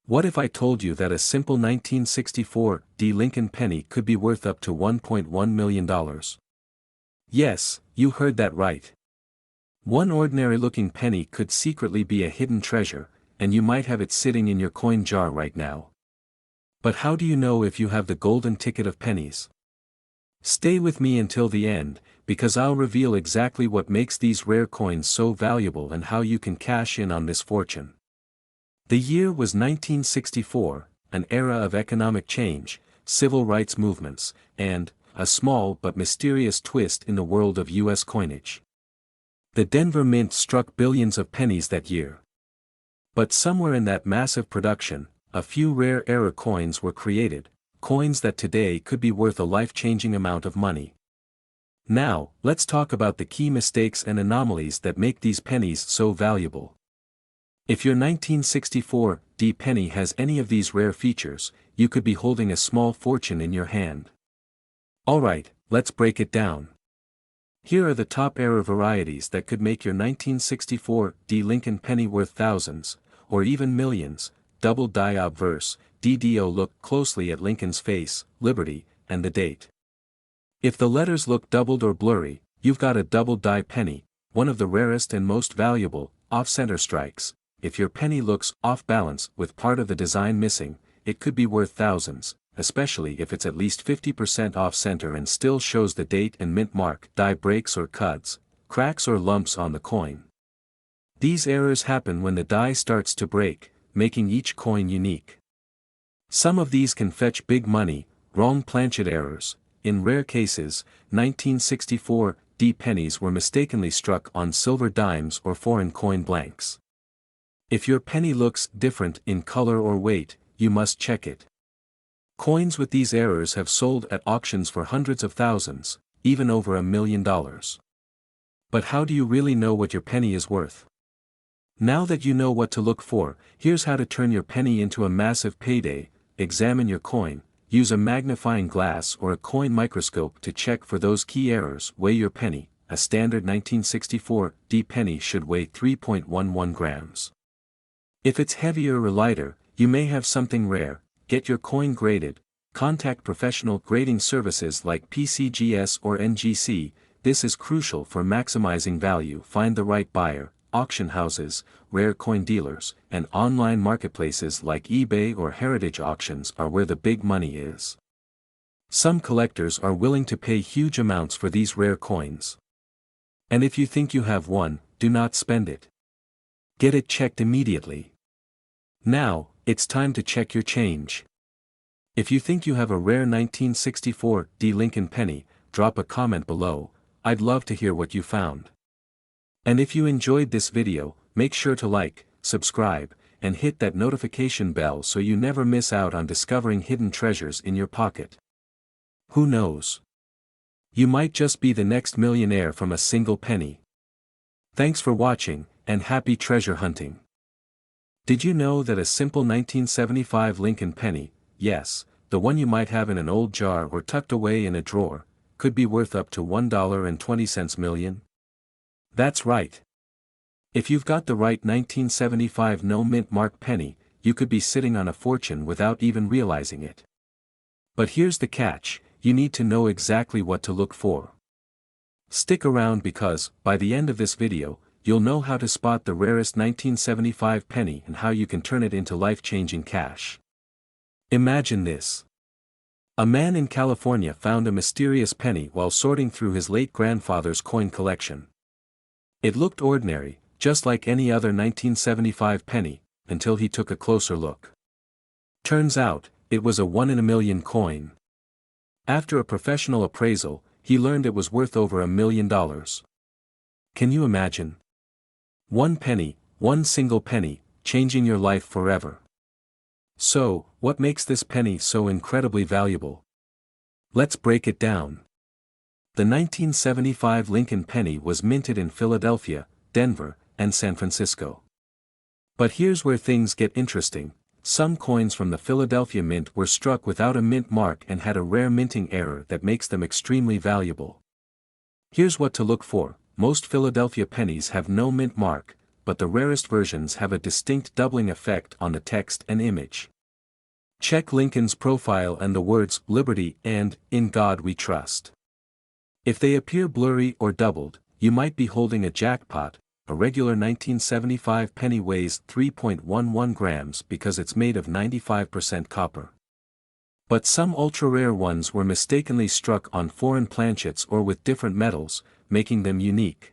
What if I told you that a simple 1964 D Lincoln penny could be worth up to $1.1 million? Yes, you heard that right. One ordinary-looking penny could secretly be a hidden treasure, and you might have it sitting in your coin jar right now. But how do you know if you have the golden ticket of pennies? Stay with me until the end, because I'll reveal exactly what makes these rare coins so valuable and how you can cash in on this fortune. The year was 1964, an era of economic change, civil rights movements, and a small but mysterious twist in the world of U.S. coinage. The Denver Mint struck billions of pennies that year. But somewhere in that massive production, a few rare era coins were created, coins that today could be worth a life-changing amount of money. Now, let's talk about the key mistakes and anomalies that make these pennies so valuable. If your 1964 D penny has any of these rare features, you could be holding a small fortune in your hand. Alright, let's break it down. Here are the top era varieties that could make your 1964 D Lincoln penny worth thousands, or even millions. Double die obverse, DDO. Look closely at Lincoln's face, Liberty, and the date. If the letters look doubled or blurry, you've got a double die penny, one of the rarest and most valuable, off-center strikes. If your penny looks off balance with part of the design missing, it could be worth thousands, especially if it's at least 50% off-center and still shows the date and mint mark. Die breaks or cuts, cracks or lumps on the coin. These errors happen when the die starts to break, making each coin unique. Some of these can fetch big money. Wrong planchet errors. In rare cases, 1964 D pennies were mistakenly struck on silver dimes or foreign coin blanks. If your penny looks different in color or weight, you must check it. Coins with these errors have sold at auctions for hundreds of thousands, even over $1 million. But how do you really know what your penny is worth? Now that you know what to look for, here's how to turn your penny into a massive payday. Examine your coin, use a magnifying glass or a coin microscope to check for those key errors. Weigh your penny. A standard 1964 D penny should weigh 3.11 grams. If it's heavier or lighter, you may have something rare. Get your coin graded. Contact professional grading services like PCGS or NGC. This is crucial for maximizing value. Find the right buyer. Auction houses, rare coin dealers, and online marketplaces like eBay or Heritage Auctions are where the big money is. Some collectors are willing to pay huge amounts for these rare coins. And if you think you have one, do not spend it. Get it checked immediately. Now, it's time to check your change. If you think you have a rare 1964 D Lincoln penny, drop a comment below. I'd love to hear what you found. And if you enjoyed this video, make sure to like, subscribe, and hit that notification bell so you never miss out on discovering hidden treasures in your pocket. Who knows? You might just be the next millionaire from a single penny. Thanks for watching, and happy treasure hunting. Did you know that a simple 1975 Lincoln penny, yes, the one you might have in an old jar or tucked away in a drawer, could be worth up to $1.20 million? That's right. If you've got the right 1975 no mint mark penny, you could be sitting on a fortune without even realizing it. But here's the catch, you need to know exactly what to look for. Stick around because, by the end of this video, you'll know how to spot the rarest 1975 penny and how you can turn it into life-changing cash. Imagine this. A man in California found a mysterious penny while sorting through his late grandfather's coin collection. It looked ordinary, just like any other 1975 penny, until he took a closer look. Turns out, it was a 1 in a million coin. After a professional appraisal, he learned it was worth over $1 million. Can you imagine? One penny, one single penny, changing your life forever. So, what makes this penny so incredibly valuable? Let's break it down. The 1975 Lincoln penny was minted in Philadelphia, Denver, and San Francisco. But here's where things get interesting. Some coins from the Philadelphia Mint were struck without a mint mark and had a rare minting error that makes them extremely valuable. Here's what to look for. Most Philadelphia pennies have no mint mark, but the rarest versions have a distinct doubling effect on the text and image. Check Lincoln's profile and the words "Liberty" and "In God We Trust." If they appear blurry or doubled, you might be holding a jackpot. A regular 1975 penny weighs 3.11 grams because it's made of 95% copper. But some ultra-rare ones were mistakenly struck on foreign planchets or with different metals, making them unique.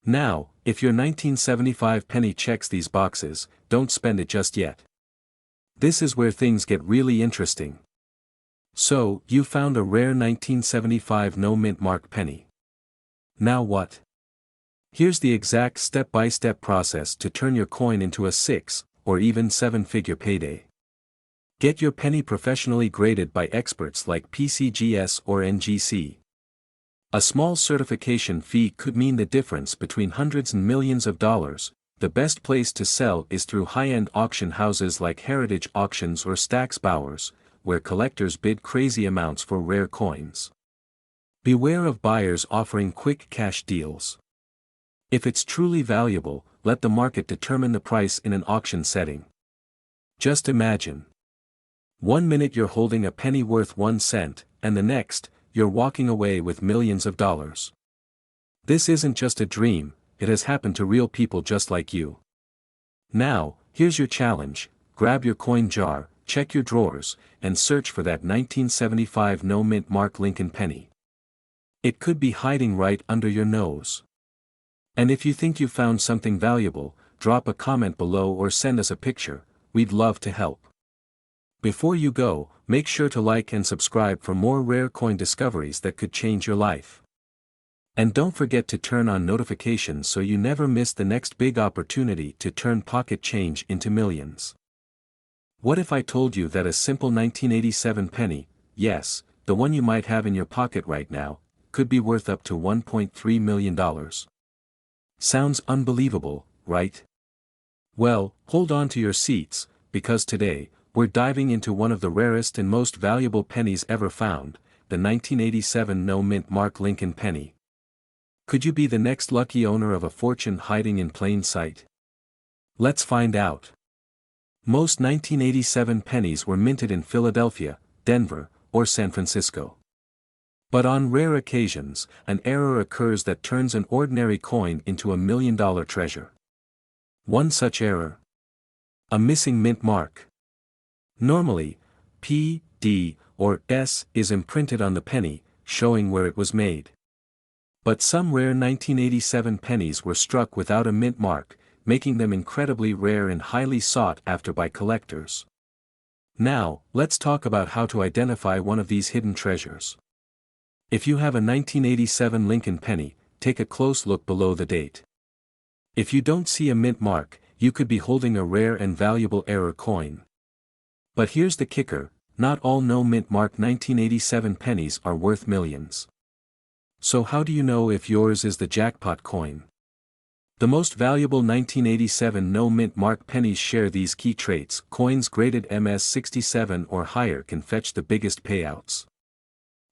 Now, if your 1975 penny checks these boxes, don't spend it just yet. This is where things get really interesting. So, you found a rare 1975 no mint mark penny. Now what? Here's the exact step-by-step process to turn your coin into a 6, or even 7-figure payday. Get your penny professionally graded by experts like PCGS or NGC. A small certification fee could mean the difference between hundreds and millions of dollars. The best place to sell is through high-end auction houses like Heritage Auctions or Stack's Bowers, where collectors bid crazy amounts for rare coins. Beware of buyers offering quick cash deals. If it's truly valuable, let the market determine the price in an auction setting. Just imagine. 1 minute you're holding a penny worth 1 cent, and the next, you're walking away with millions of dollars. This isn't just a dream, it has happened to real people just like you. Now, here's your challenge: grab your coin jar, check your drawers, and search for that 1975 no mint mark Lincoln penny. It could be hiding right under your nose. And if you think you found something valuable, drop a comment below or send us a picture, we'd love to help. Before you go, make sure to like and subscribe for more rare coin discoveries that could change your life. And don't forget to turn on notifications so you never miss the next big opportunity to turn pocket change into millions. What if I told you that a simple 1987 penny, yes, the one you might have in your pocket right now, could be worth up to $1.3 million? Sounds unbelievable, right? Well, hold on to your seats, because today, we're diving into one of the rarest and most valuable pennies ever found, the 1987 no mint mark Lincoln penny. Could you be the next lucky owner of a fortune hiding in plain sight? Let's find out. Most 1987 pennies were minted in Philadelphia, Denver, or San Francisco. But on rare occasions, an error occurs that turns an ordinary coin into a million-dollar treasure. One such error: a missing mint mark. Normally, P, D, or S is imprinted on the penny, showing where it was made. But some rare 1987 pennies were struck without a mint mark, making them incredibly rare and highly sought after by collectors. Now, let's talk about how to identify one of these hidden treasures. If you have a 1987 Lincoln penny, take a close look below the date. If you don't see a mint mark, you could be holding a rare and valuable error coin. But here's the kicker: not all no mint mark 1987 pennies are worth millions. So how do you know if yours is the jackpot coin? The most valuable 1987 no mint mark pennies share these key traits. Coins graded MS67 or higher can fetch the biggest payouts.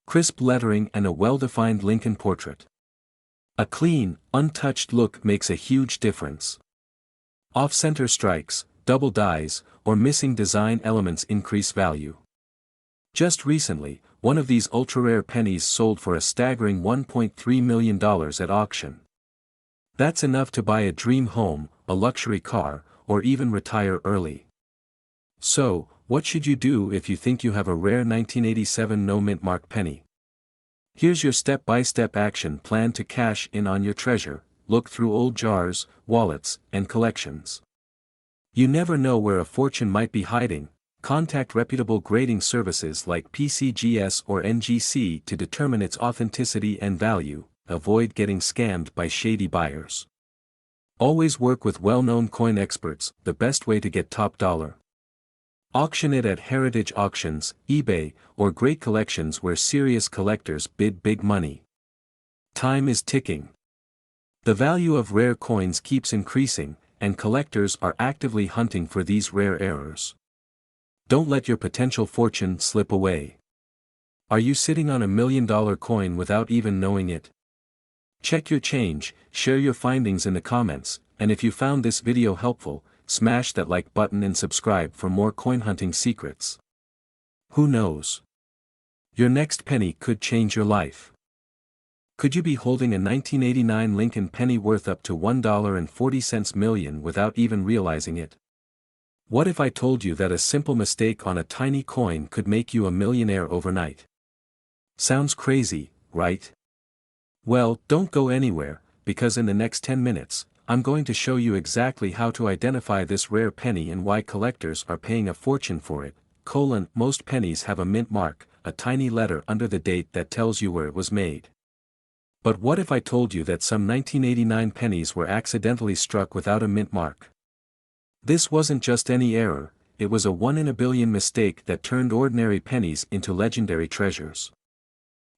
Crisp lettering and a well-defined Lincoln portrait. A clean, untouched look makes a huge difference. Off-center strikes, double dies, or missing design elements increase value. Just recently, one of these ultra-rare pennies sold for a staggering $1.3 million at auction. That's enough to buy a dream home, a luxury car, or even retire early. So, what should you do if you think you have a rare 1987 no mint mark penny? Here's your step-by-step action plan to cash in on your treasure. Look through old jars, wallets, and collections. You never know where a fortune might be hiding. Contact reputable grading services like PCGS or NGC to determine its authenticity and value. Avoid getting scammed by shady buyers. Always work with well-known coin experts, the best way to get top dollar. Auction it at Heritage Auctions, eBay, or great collections where serious collectors bid big money. Time is ticking. The value of rare coins keeps increasing, and collectors are actively hunting for these rare errors. Don't let your potential fortune slip away. Are you sitting on $1 million coin without even knowing it? Check your change, share your findings in the comments, and if you found this video helpful, smash that like button and subscribe for more coin hunting secrets. Who knows? Your next penny could change your life. Could you be holding a 1989 Lincoln penny worth up to $1.40 million without even realizing it? What if I told you that a simple mistake on a tiny coin could make you a millionaire overnight? Sounds crazy, right? Well, don't go anywhere, because in the next 10 minutes, I'm going to show you exactly how to identify this rare penny and why collectors are paying a fortune for it. Most pennies have a mint mark, a tiny letter under the date that tells you where it was made. But what if I told you that some 1989 pennies were accidentally struck without a mint mark? This wasn't just any error, it was a 1 in a billion mistake that turned ordinary pennies into legendary treasures.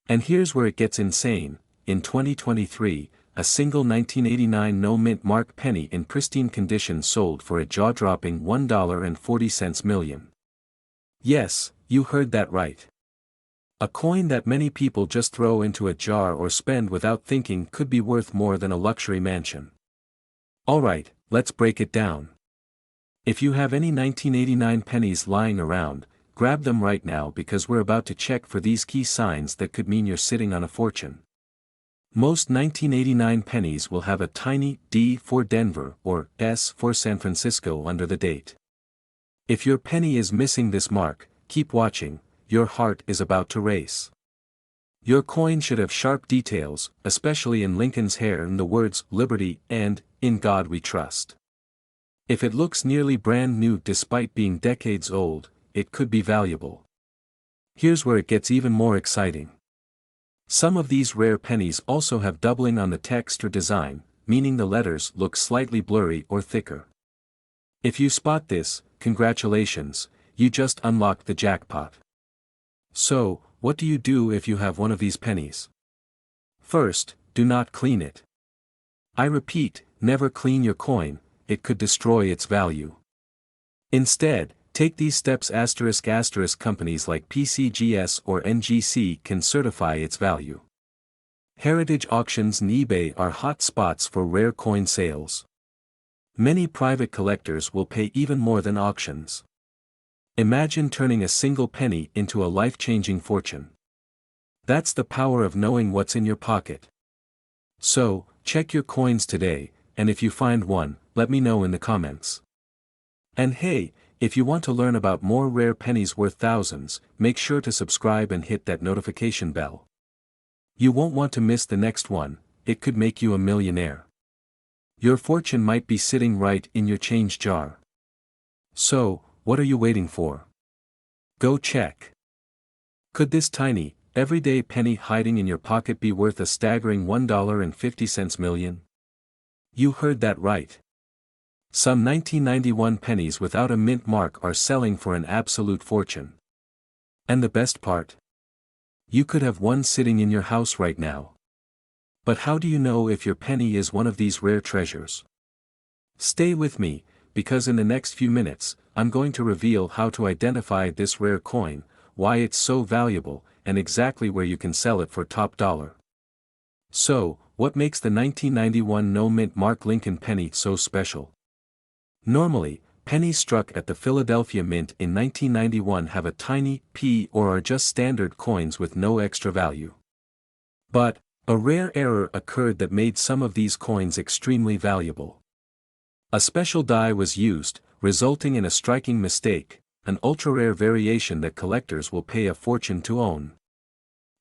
And here's where it gets insane. In 2023, a single 1989 no-mint mark penny in pristine condition sold for a jaw-dropping $1.40 million. Yes, you heard that right. A coin that many people just throw into a jar or spend without thinking could be worth more than a luxury mansion. Alright, let's break it down. If you have any 1989 pennies lying around, grab them right now because we're about to check for these key signs that could mean you're sitting on a fortune. Most 1989 pennies will have a tiny D for Denver or S for San Francisco under the date. If your penny is missing this mark, keep watching, your heart is about to race. Your coin should have sharp details, especially in Lincoln's hair and the words "Liberty" and "In God We Trust." If it looks nearly brand new despite being decades old, it could be valuable. Here's where it gets even more exciting. Some of these rare pennies also have doubling on the text or design, meaning the letters look slightly blurry or thicker. If you spot this, congratulations, you just unlocked the jackpot. So, what do you do if you have one of these pennies? First, do not clean it. I repeat, never clean your coin, it could destroy its value. Instead, take these steps. Companies like PCGS or NGC can certify its value. Heritage auctions and eBay are hot spots for rare coin sales. Many private collectors will pay even more than auctions. Imagine turning a single penny into a life-changing fortune. That's the power of knowing what's in your pocket. So, check your coins today, and if you find one, let me know in the comments. And hey, if you want to learn about more rare pennies worth thousands, make sure to subscribe and hit that notification bell. You won't want to miss the next one, it could make you a millionaire. Your fortune might be sitting right in your change jar. So, what are you waiting for? Go check. Could this tiny, everyday penny hiding in your pocket be worth a staggering $1.50 million? You heard that right. Some 1991 pennies without a mint mark are selling for an absolute fortune. And the best part? You could have one sitting in your house right now. But how do you know if your penny is one of these rare treasures? Stay with me, because in the next few minutes, I'm going to reveal how to identify this rare coin, why it's so valuable, and exactly where you can sell it for top dollar. So, what makes the 1991 no-mint mark Lincoln penny so special? Normally, pennies struck at the Philadelphia Mint in 1991 have a tiny P or are just standard coins with no extra value. But, a rare error occurred that made some of these coins extremely valuable. A special die was used, resulting in a striking mistake, an ultra-rare variation that collectors will pay a fortune to own.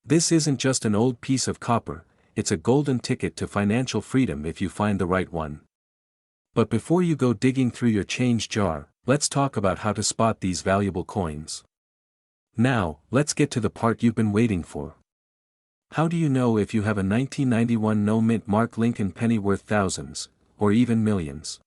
This isn't just an old piece of copper, it's a golden ticket to financial freedom if you find the right one. But before you go digging through your change jar, let's talk about how to spot these valuable coins. Now, let's get to the part you've been waiting for. How do you know if you have a 1991 no-mint mark Lincoln penny worth thousands, or even millions?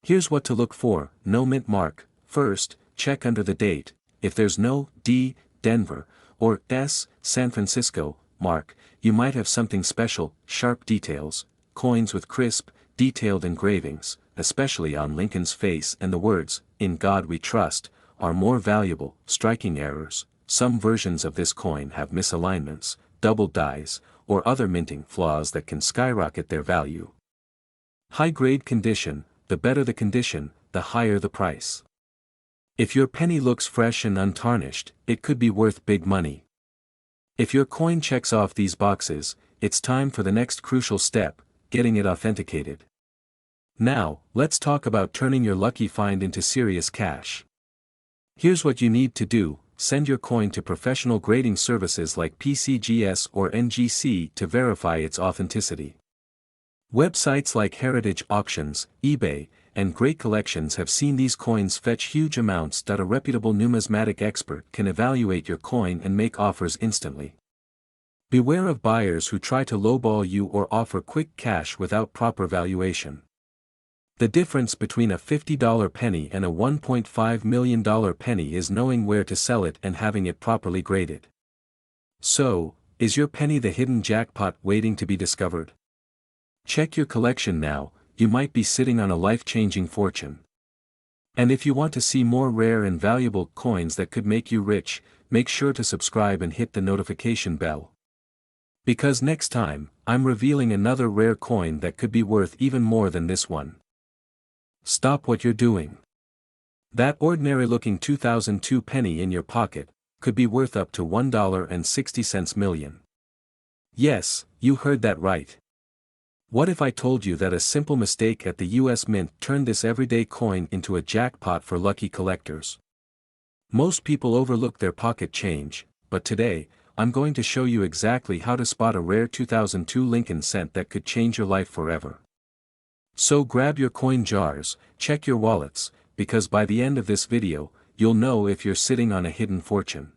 Here's what to look for. No mint mark. First, check under the date. If there's no D, Denver, or S, San Francisco, mark, you might have something special. Sharp details, coins with crisp, detailed engravings, especially on Lincoln's face and the words, "In God We Trust," are more valuable. Striking errors. Some versions of this coin have misalignments, double dies, or other minting flaws that can skyrocket their value. High-grade condition, the better the condition, the higher the price. If your penny looks fresh and untarnished, it could be worth big money. If your coin checks off these boxes, it's time for the next crucial step, getting it authenticated. Now, let's talk about turning your lucky find into serious cash. Here's what you need to do: send your coin to professional grading services like PCGS or NGC to verify its authenticity. Websites like Heritage Auctions, eBay, and Great Collections have seen these coins fetch huge amounts. A reputable numismatic expert can evaluate your coin and make offers instantly. Beware of buyers who try to lowball you or offer quick cash without proper valuation. The difference between a $50 penny and a $1.5 million penny is knowing where to sell it and having it properly graded. So, is your penny the hidden jackpot waiting to be discovered? Check your collection now, you might be sitting on a life-changing fortune. And if you want to see more rare and valuable coins that could make you rich, make sure to subscribe and hit the notification bell. Because next time, I'm revealing another rare coin that could be worth even more than this one. Stop what you're doing. That ordinary-looking 2002 penny in your pocket could be worth up to $1.60 million. Yes, you heard that right. What if I told you that a simple mistake at the US Mint turned this everyday coin into a jackpot for lucky collectors? Most people overlook their pocket change, but today, I'm going to show you exactly how to spot a rare 2002 Lincoln cent that could change your life forever. So grab your coin jars, check your wallets, because by the end of this video, you'll know if you're sitting on a hidden fortune.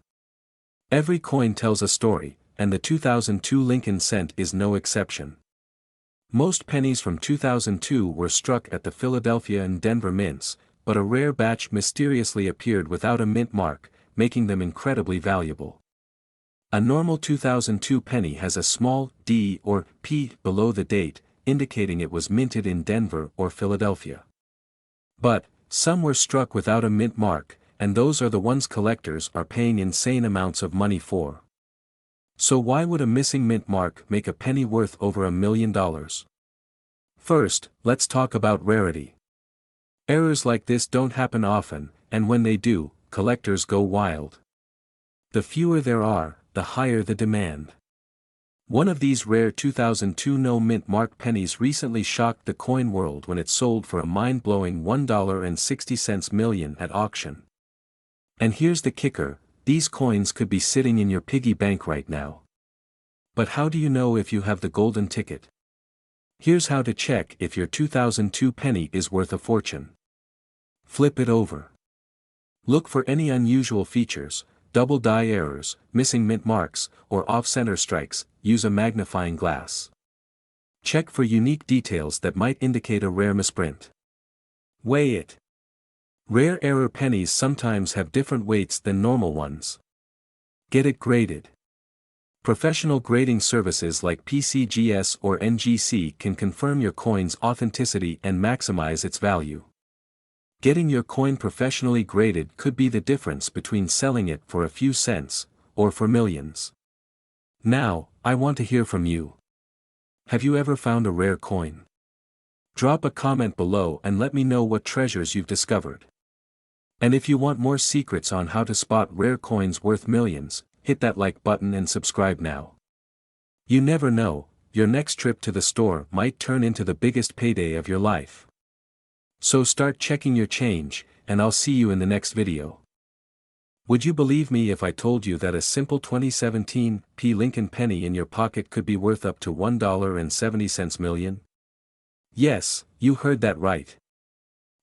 Every coin tells a story, and the 2002 Lincoln cent is no exception. Most pennies from 2002 were struck at the Philadelphia and Denver mints, but a rare batch mysteriously appeared without a mint mark, making them incredibly valuable. A normal 2002 penny has a small D or P below the date, indicating it was minted in Denver or Philadelphia. But, some were struck without a mint mark, and those are the ones collectors are paying insane amounts of money for. So why would a missing mint mark make a penny worth over $1 million? First, let's talk about rarity. Errors like this don't happen often, and when they do, collectors go wild. The fewer there are, the higher the demand. One of these rare 2002 no mint mark pennies recently shocked the coin world when it sold for a mind-blowing $1.60 million at auction. And here's the kicker: these coins could be sitting in your piggy bank right now. But how do you know if you have the golden ticket? Here's how to check if your 2002 penny is worth a fortune. Flip it over. Look for any unusual features, double die errors, missing mint marks, or off-center strikes. Use a magnifying glass. Check for unique details that might indicate a rare misprint. Weigh it. Rare error pennies sometimes have different weights than normal ones. Get it graded. Professional grading services like PCGS or NGC can confirm your coin's authenticity and maximize its value. Getting your coin professionally graded could be the difference between selling it for a few cents, or for millions. Now, I want to hear from you. Have you ever found a rare coin? Drop a comment below and let me know what treasures you've discovered. And if you want more secrets on how to spot rare coins worth millions, hit that like button and subscribe now. You never know, your next trip to the store might turn into the biggest payday of your life. So start checking your change, and I'll see you in the next video. Would you believe me if I told you that a simple 2017 Lincoln penny in your pocket could be worth up to $1.70 million? Yes, you heard that right.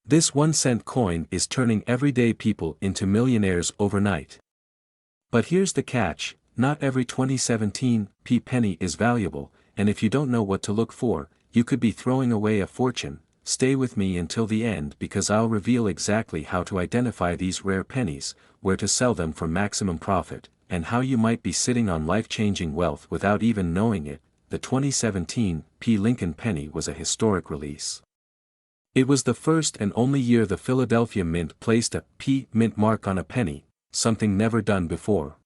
This 1-cent coin is turning everyday people into millionaires overnight. But here's the catch: not every 2017 penny is valuable, and if you don't know what to look for, you could be throwing away a fortune. Stay with me until the end because I'll reveal exactly how to identify these rare pennies, where to sell them for maximum profit, and how you might be sitting on life-changing wealth without even knowing it. The 2017 Lincoln penny was a historic release. It was the first and only year the Philadelphia Mint placed a mint mark on a penny, something never done before.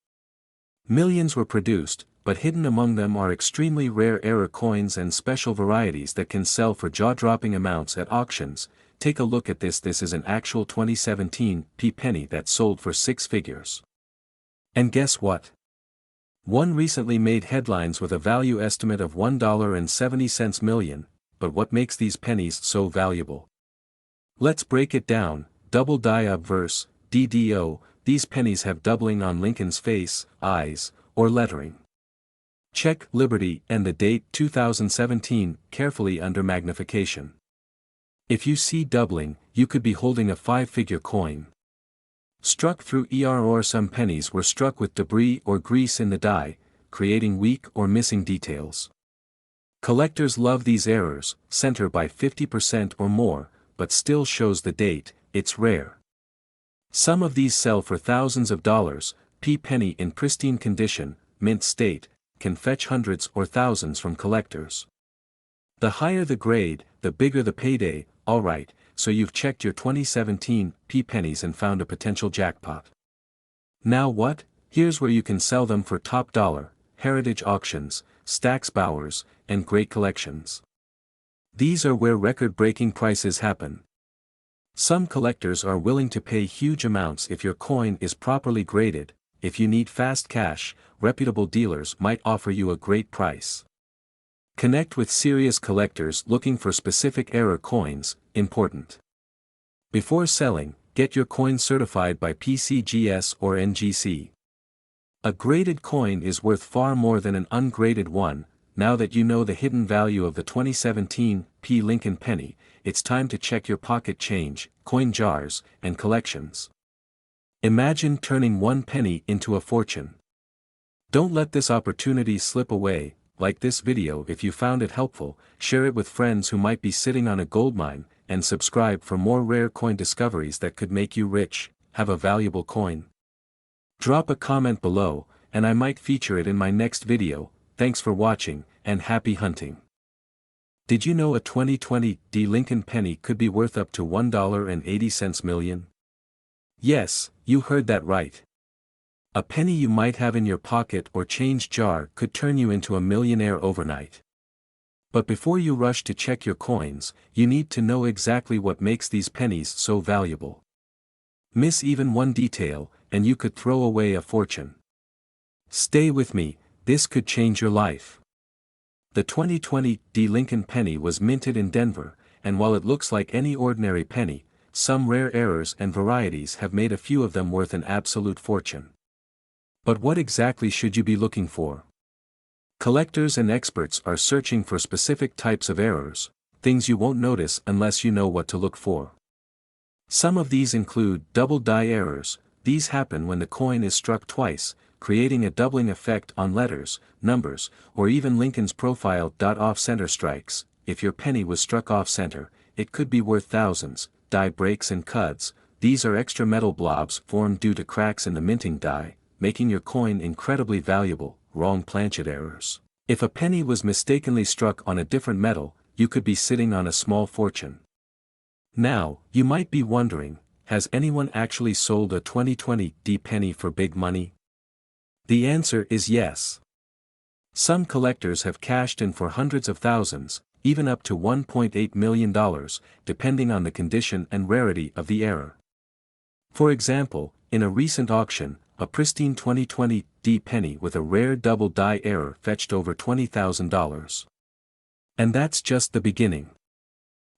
Millions were produced, but hidden among them are extremely rare error coins and special varieties that can sell for jaw-dropping amounts at auctions. Take a look at this. This is an actual 2017 penny that sold for 6 figures. And guess what? One recently made headlines with a value estimate of $1.70 million, but what makes these pennies so valuable? Let's break it down. Double die obverse, DDO, these pennies have doubling on Lincoln's face, eyes, or lettering. Check Liberty and the date 2017 carefully under magnification. If you see doubling, you could be holding a 5-figure coin. Struck through or some pennies were struck with debris or grease in the die, creating weak or missing details. Collectors love these errors, center by 50% or more, but still shows the date. It's rare. Some of these sell for thousands of dollars. Penny in pristine condition, mint state, can fetch hundreds or thousands from collectors. The higher the grade, the bigger the payday. Alright, so you've checked your 2017 pennies and found a potential jackpot. Now what? Here's where you can sell them for top dollar: heritage auctions, Stack's Bowers, and great collections. These are where record-breaking prices happen. Some collectors are willing to pay huge amounts if your coin is properly graded. If you need fast cash, reputable dealers might offer you a great price. Connect with serious collectors looking for specific error coins. Important. Before selling, get your coin certified by PCGS or NGC. A graded coin is worth far more than an ungraded one. Now that you know the hidden value of the 2017 Lincoln penny, it's time to check your pocket change, coin jars, and collections. Imagine turning 1 penny into a fortune. Don't let this opportunity slip away. Like this video if you found it helpful, share it with friends who might be sitting on a goldmine, and subscribe for more rare coin discoveries that could make you rich. Have a valuable coin? Drop a comment below, and I might feature it in my next video. Thanks for watching, and happy hunting. Did you know a 2020 Lincoln penny could be worth up to $1.80 million? Yes, you heard that right. A penny you might have in your pocket or change jar could turn you into a millionaire overnight. But before you rush to check your coins, you need to know exactly what makes these pennies so valuable. Miss even one detail, and you could throw away a fortune. Stay with me, this could change your life. The 2020 Lincoln penny was minted in Denver, and while it looks like any ordinary penny, some rare errors and varieties have made a few of them worth an absolute fortune. But what exactly should you be looking for? Collectors and experts are searching for specific types of errors, things you won't notice unless you know what to look for. Some of these include double die errors. These happen when the coin is struck twice, creating a doubling effect on letters, numbers, or even Lincoln's profile. Off-center strikes. If your penny was struck off-center, it could be worth thousands. Die breaks and cuts. These are extra metal blobs formed due to cracks in the minting die, making your coin incredibly valuable. Wrong planchet errors. If a penny was mistakenly struck on a different metal, you could be sitting on a small fortune. Now, you might be wondering, has anyone actually sold a 2020 penny for big money? The answer is yes. Some collectors have cashed in for hundreds of thousands, even up to $1.8 million, depending on the condition and rarity of the error. For example, in a recent auction, a pristine 2020 penny with a rare double die error fetched over $20,000. And that's just the beginning.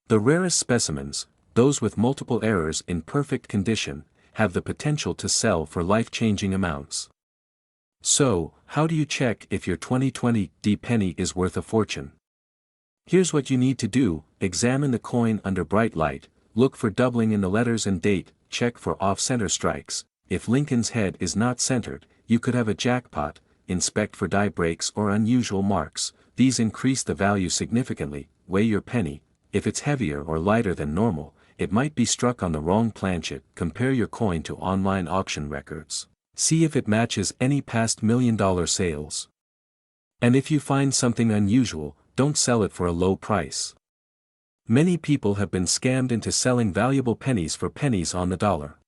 The rarest specimens, those with multiple errors in perfect condition, have the potential to sell for life-changing amounts. So, how do you check if your 2020 penny is worth a fortune? Here's what you need to do: examine the coin under bright light, look for doubling in the letters and date, check for off-center strikes. If Lincoln's head is not centered, you could have a jackpot. Inspect for die breaks or unusual marks. These increase the value significantly. Weigh your penny. If it's heavier or lighter than normal, it might be struck on the wrong planchet. Compare your coin to online auction records. See if it matches any past million-dollar sales. And if you find something unusual, don't sell it for a low price. Many people have been scammed into selling valuable pennies for pennies on the dollar.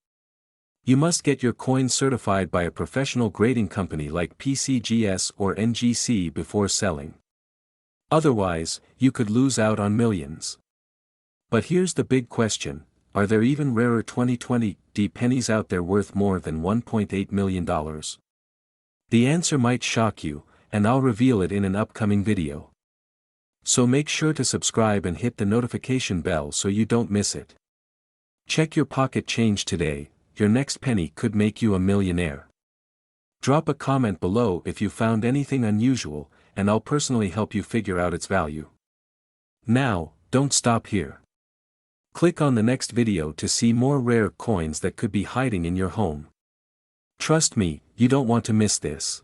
You must get your coins certified by a professional grading company like PCGS or NGC before selling. Otherwise, you could lose out on millions. But here's the big question, are there even rarer 2020 pennies out there worth more than $1.8 million? The answer might shock you, and I'll reveal it in an upcoming video. So make sure to subscribe and hit the notification bell so you don't miss it. Check your pocket change today, your next penny could make you a millionaire. Drop a comment below if you found anything unusual, and I'll personally help you figure out its value. Now, don't stop here. Click on the next video to see more rare coins that could be hiding in your home. Trust me, you don't want to miss this.